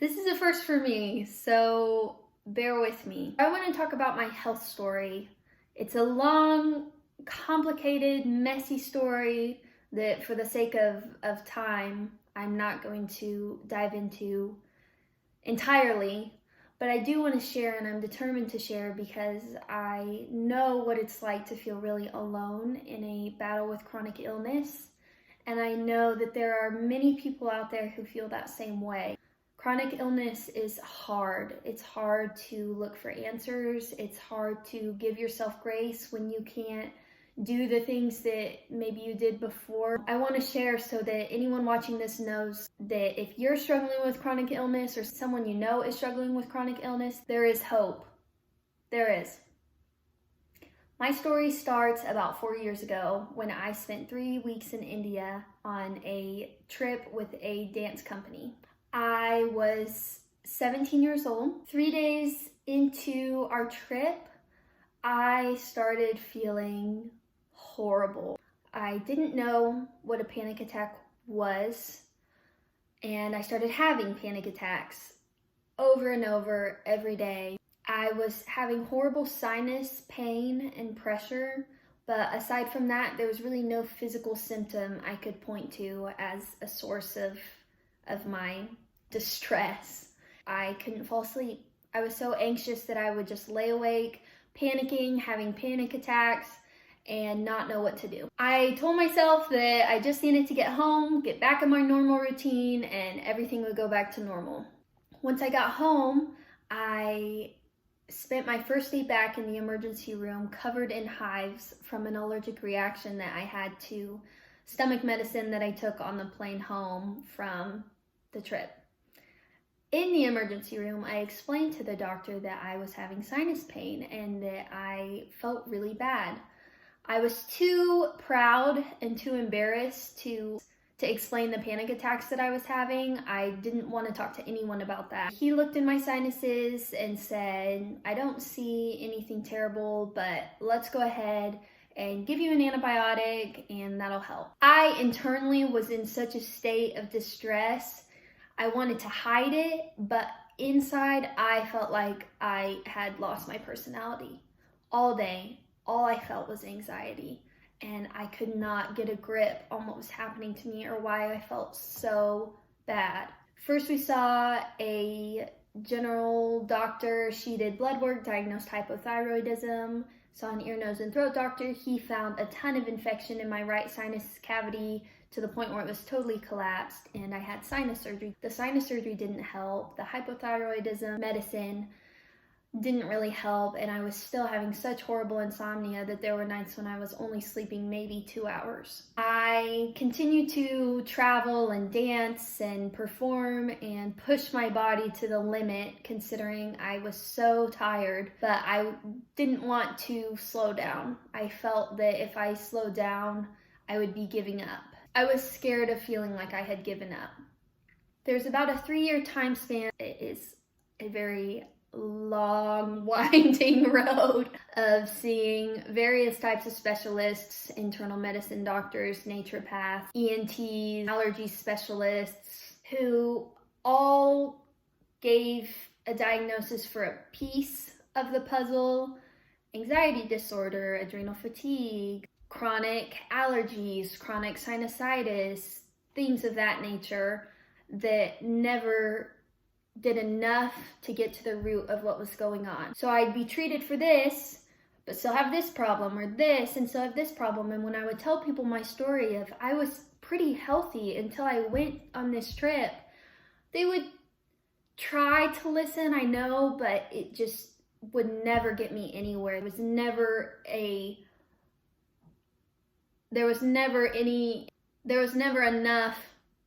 This is a first for me, so bear with me. I want to talk about my health story. It's a long, complicated, messy story that for the sake of time, I'm not going to dive into entirely, but I do want to share, and I'm determined to share because I know what it's like to feel really alone in a battle with chronic illness, and I know that there are many people out there who feel that same way. Chronic illness is hard. It's hard to look for answers. It's hard to give yourself grace when you can't do the things that maybe you did before. I want to share so that anyone watching this knows that if you're struggling with chronic illness or someone you know is struggling with chronic illness, there is hope. There is. My story starts about 4 years ago when I spent 3 weeks in India on a trip with a dance company. I was 17 years old. 3 days into our trip, I started feeling horrible. I didn't know what a panic attack was, and I started having panic attacks over and over every day. I was having horrible sinus pain and pressure, but aside from that, there was really no physical symptom I could point to as a source of my distress. I couldn't fall asleep. I was so anxious that I would just lay awake, panicking, having panic attacks, and not know what to do. I told myself that I just needed to get home, get back in my normal routine, and everything would go back to normal. Once I got home, I spent my first day back in the emergency room covered in hives from an allergic reaction that I had to stomach medicine that I took on the plane home from the trip. In the emergency room, I explained to the doctor that I was having sinus pain and that I felt really bad. I was too proud and too embarrassed to explain the panic attacks that I was having. I didn't want to talk to anyone about that. He looked in my sinuses and said, "I don't see anything terrible, but let's go ahead and give you an antibiotic and that'll help." I internally was in such a state of distress. I wanted to hide it, but inside I felt like I had lost my personality. All day, all I felt was anxiety, and I could not get a grip on what was happening to me or why I felt so bad. First, we saw a general doctor. She did blood work, diagnosed hypothyroidism. Saw an ear, nose, and throat doctor. He found a ton of infection in my right sinus cavity to the point where it was totally collapsed, and I had sinus surgery. The sinus surgery didn't help. The hypothyroidism medicine didn't really help, and I was still having such horrible insomnia that there were nights when I was only sleeping maybe 2 hours. I continued to travel and dance and perform and push my body to the limit, considering I was so tired, but I didn't want to slow down. I felt that if I slowed down, I would be giving up. I was scared of feeling like I had given up. There's about a 3-year time span. It is a very long, winding road of seeing various types of specialists, internal medicine doctors, naturopaths, ENTs, allergy specialists, who all gave a diagnosis for a piece of the puzzle: anxiety disorder, adrenal fatigue, chronic allergies, chronic sinusitis, things of that nature, that never did enough to get to the root of what was going on. So I'd be treated for this, but still have this problem, or this, and still have this problem. And when I would tell people my story of I was pretty healthy until I went on this trip, they would try to listen, I know, but it just would never get me anywhere. There was never enough.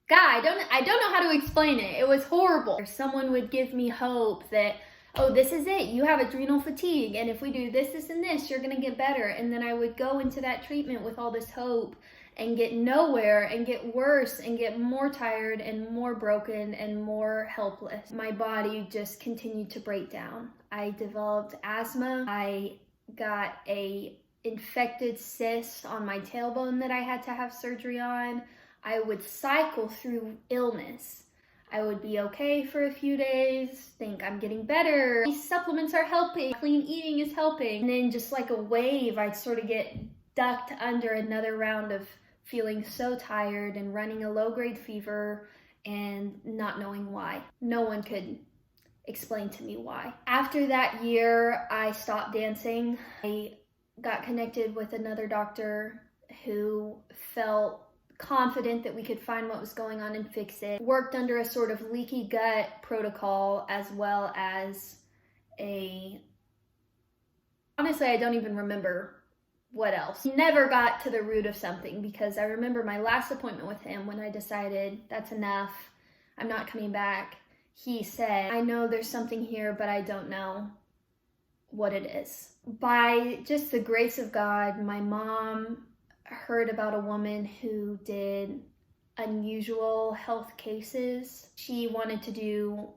God, I don't know how to explain it. It was horrible. Someone would give me hope that, oh, this is it. You have adrenal fatigue, and if we do this, this, and this, you're gonna get better. And then I would go into that treatment with all this hope and get nowhere and get worse and get more tired and more broken and more helpless. My body just continued to break down. I developed asthma. I got a infected cyst on my tailbone that I had to have surgery on. I would cycle through illness. I would be okay for a few days, think I'm getting better, these supplements are helping, clean eating is helping. And then just like a wave, I'd sort of get ducked under another round of feeling so tired and running a low-grade fever and not knowing why. No one could explain to me why. After that year, I stopped dancing. I got connected with another doctor who felt confident that we could find what was going on and fix it. Worked under a sort of leaky gut protocol, as well as honestly, I don't even remember what else. Never got to the root of something, because I remember my last appointment with him when I decided that's enough, I'm not coming back. He said, I know there's something here, but I don't know what it is. By just the grace of God, my mom heard about a woman who did unusual health cases. She wanted to do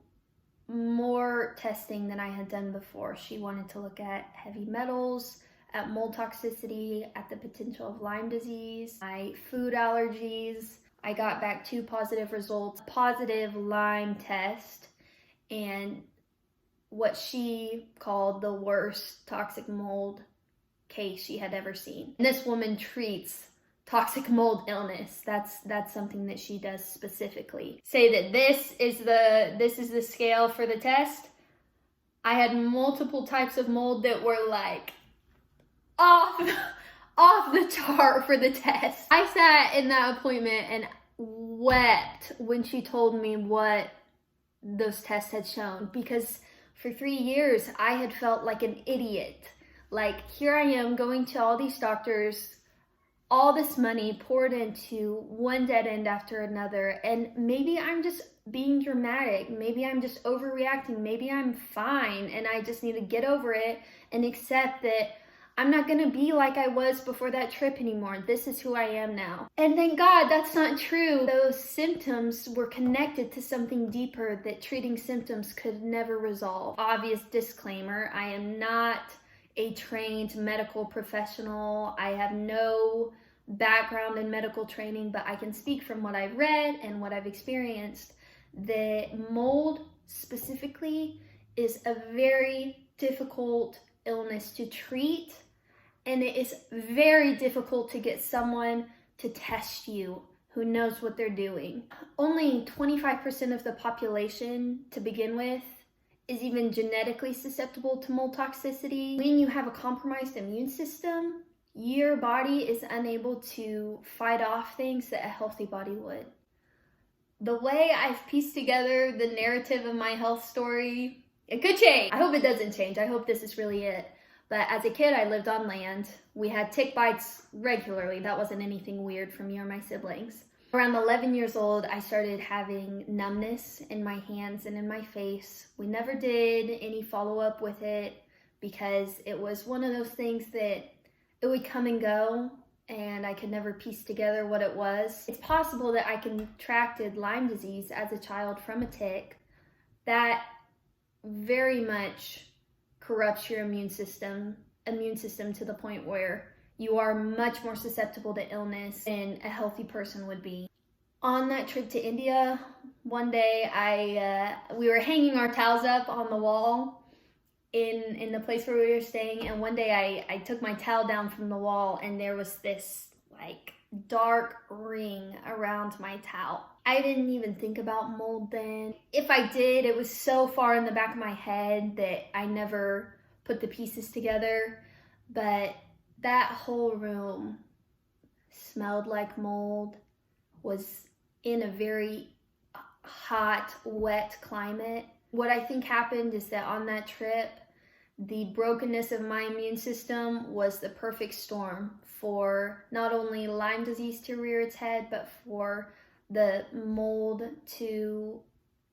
more testing than I had done before. She wanted to look at heavy metals, at mold toxicity, at the potential of Lyme disease, my food allergies. I got back 2 positive results, positive Lyme test, and what she called the worst toxic mold case she had ever seen. And this woman treats toxic mold illness. That's something that she does specifically. Say that this is the scale for the test. I had multiple types of mold that were like off the chart for the test. I sat in that appointment and wept when she told me what those tests had shown, because for 3 years I had felt like an idiot. Like, here I am going to all these doctors, all this money poured into one dead end after another, and maybe I'm just being dramatic, maybe I'm just overreacting, maybe I'm fine and I just need to get over it and accept that I'm not gonna be like I was before that trip anymore. This is who I am now. And thank God that's not true. Those symptoms were connected to something deeper that treating symptoms could never resolve. Obvious disclaimer, I am not a trained medical professional. I have no background in medical training, but I can speak from what I've read and what I've experienced that mold specifically is a very difficult illness to treat, and it is very difficult to get someone to test you who knows what they're doing. Only 25% of the population to begin with is even genetically susceptible to mold toxicity. When you have a compromised immune system, your body is unable to fight off things that a healthy body would. The way I've pieced together the narrative of my health story, it could change. I hope it doesn't change. I hope this is really it. But as a kid, I lived on land. We had tick bites regularly. That wasn't anything weird for me or my siblings. Around 11 years old, I started having numbness in my hands and in my face. We never did any follow-up with it because it was one of those things that it would come and go, and I could never piece together what it was. It's possible that I contracted Lyme disease as a child from a tick. That very much corrupts your immune system to the point where you are much more susceptible to illness than a healthy person would be. On that trip to India, one day we were hanging our towels up on the wall in the place where we were staying, and one day I took my towel down from the wall and there was this like dark ring around my towel. I didn't even think about mold then. If I did, it was so far in the back of my head that I never put the pieces together. But that whole room smelled like mold, was in a very hot, wet climate. What I think happened is that on that trip, the brokenness of my immune system was the perfect storm for not only Lyme disease to rear its head, but for the mold to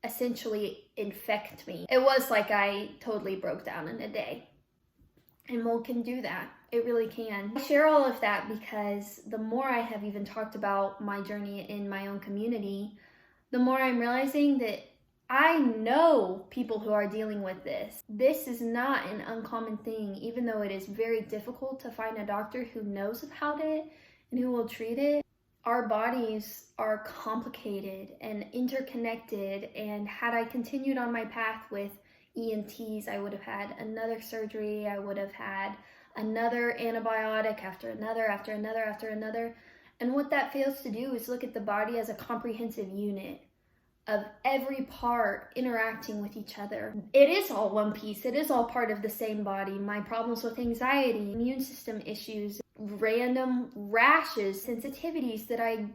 essentially infect me. It was like I totally broke down in a day. And mold can do that. It really can. I share all of that because the more I have even talked about my journey in my own community, the more I'm realizing that I know people who are dealing with this. This is not an uncommon thing, even though it is very difficult to find a doctor who knows about it and who will treat it. Our bodies are complicated and interconnected, and had I continued on my path with ENTs, I would have had another surgery, I would have had another antibiotic after another, after another, after another. And what that fails to do is look at the body as a comprehensive unit of every part interacting with each other. It is all one piece. It is all part of the same body. My problems with anxiety, immune system issues, random rashes, sensitivities that I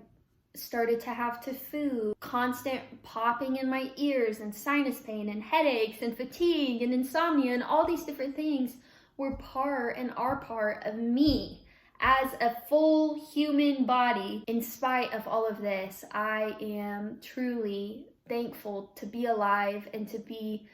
started to have to food, constant popping in my ears and sinus pain and headaches and fatigue and insomnia and all these different things were part and are part of me as a full human body. In spite of all of this, I am truly thankful to be alive and to be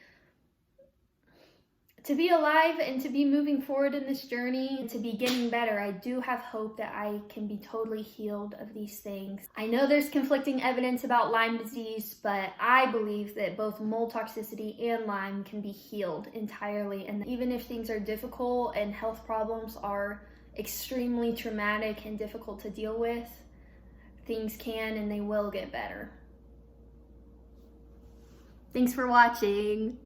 alive and to be moving forward in this journey and to be getting better. I do have hope that I can be totally healed of these things. I know there's conflicting evidence about Lyme disease, but I believe that both mold toxicity and Lyme can be healed entirely. And even if things are difficult and health problems are extremely traumatic and difficult to deal with, things can and they will get better. Thanks for watching.